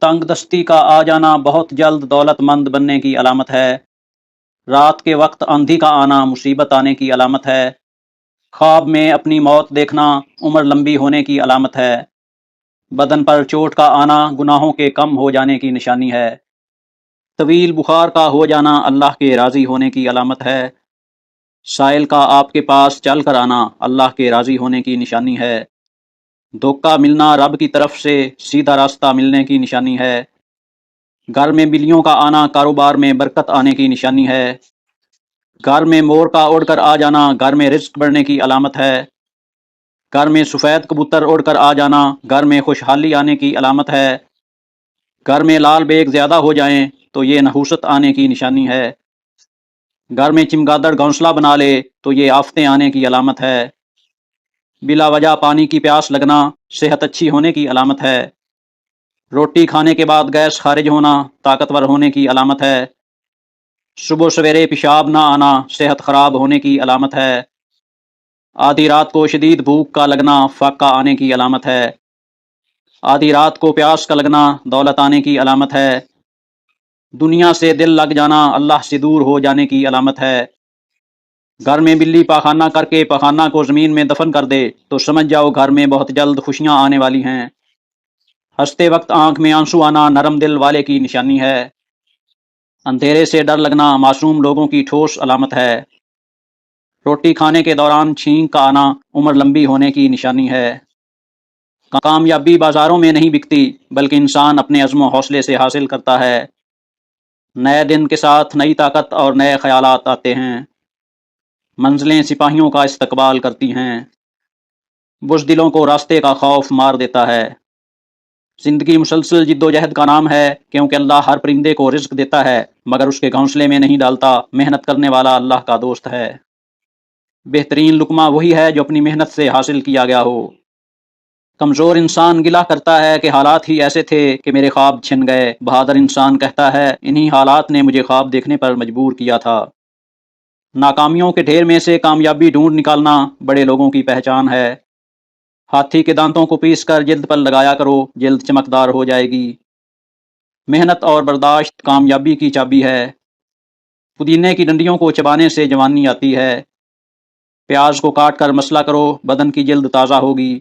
تنگ دستی کا آ جانا بہت جلد دولت مند بننے کی علامت ہے۔ رات کے وقت آندھی کا آنا مصیبت آنے کی علامت ہے۔ خواب میں اپنی موت دیکھنا عمر لمبی ہونے کی علامت ہے۔ بدن پر چوٹ کا آنا گناہوں کے کم ہو جانے کی نشانی ہے۔ طویل بخار کا ہو جانا اللہ کے راضی ہونے کی علامت ہے۔ سائل کا آپ کے پاس چل کر آنا اللہ کے راضی ہونے کی نشانی ہے۔ دھوکہ ملنا رب کی طرف سے سیدھا راستہ ملنے کی نشانی ہے۔ گھر میں بلیوں کا آنا کاروبار میں برکت آنے کی نشانی ہے۔ گھر میں مور کا اڑ کر آ جانا گھر میں رزق بڑھنے کی علامت ہے۔ گھر میں سفید کبوتر اڑ کر آ جانا گھر میں خوشحالی آنے کی علامت ہے۔ گھر میں لال بیگ زیادہ ہو جائیں تو یہ نحوست آنے کی نشانی ہے۔ گھر میں چمگادڑ گھونسلہ بنا لے تو یہ آفتیں آنے کی علامت ہے۔ بلا وجہ پانی کی پیاس لگنا صحت اچھی ہونے کی علامت ہے۔ روٹی کھانے کے بعد گیس خارج ہونا طاقتور ہونے کی علامت ہے۔ صبح سویرے پیشاب نہ آنا صحت خراب ہونے کی علامت ہے۔ آدھی رات کو شدید بھوک کا لگنا فاقہ آنے کی علامت ہے۔ آدھی رات کو پیاس کا لگنا دولت آنے کی علامت ہے۔ دنیا سے دل لگ جانا اللہ سے دور ہو جانے کی علامت ہے۔ گھر میں بلی پاخانہ کر کے پاخانہ کو زمین میں دفن کر دے تو سمجھ جاؤ گھر میں بہت جلد خوشیاں آنے والی ہیں۔ ہنستے وقت آنکھ میں آنسو آنا نرم دل والے کی نشانی ہے۔ اندھیرے سے ڈر لگنا معصوم لوگوں کی ٹھوس علامت ہے۔ روٹی کھانے کے دوران چھینک کا آنا عمر لمبی ہونے کی نشانی ہے۔ کامیابی بازاروں میں نہیں بکتی بلکہ انسان اپنے عزم و حوصلے سے حاصل کرتا ہے۔ نئے دن کے ساتھ نئی طاقت اور نئے خیالات آتے ہیں۔ منزلیں سپاہیوں کا استقبال کرتی ہیں۔ بزدلوں کو راستے کا خوف مار دیتا ہے۔ زندگی مسلسل جد و جہد کا نام ہے کیونکہ اللہ ہر پرندے کو رزق دیتا ہے مگر اس کے گھونسلے میں نہیں ڈالتا۔ محنت کرنے والا اللہ کا دوست ہے۔ بہترین لقمہ وہی ہے جو اپنی محنت سے حاصل کیا گیا ہو۔ کمزور انسان گلہ کرتا ہے کہ حالات ہی ایسے تھے کہ میرے خواب چھن گئے۔ بہادر انسان کہتا ہے انہی حالات نے مجھے خواب دیکھنے پر مجبور کیا تھا۔ ناکامیوں کے ڈھیر میں سے کامیابی ڈھونڈ نکالنا بڑے لوگوں کی پہچان ہے۔ ہاتھی کے دانتوں کو پیس کر جلد پر لگایا کرو، جلد چمکدار ہو جائے گی۔ محنت اور برداشت کامیابی کی چابی ہے۔ پودینے کی ڈنڈیوں کو چبانے سے جوانی آتی ہے۔ پیاز کو کاٹ کر مسلا کرو، بدن کی جلد تازہ ہوگی۔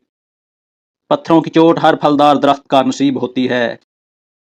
پتھروں کی چوٹ ہر پھلدار درخت کا نصیب ہوتی ہے۔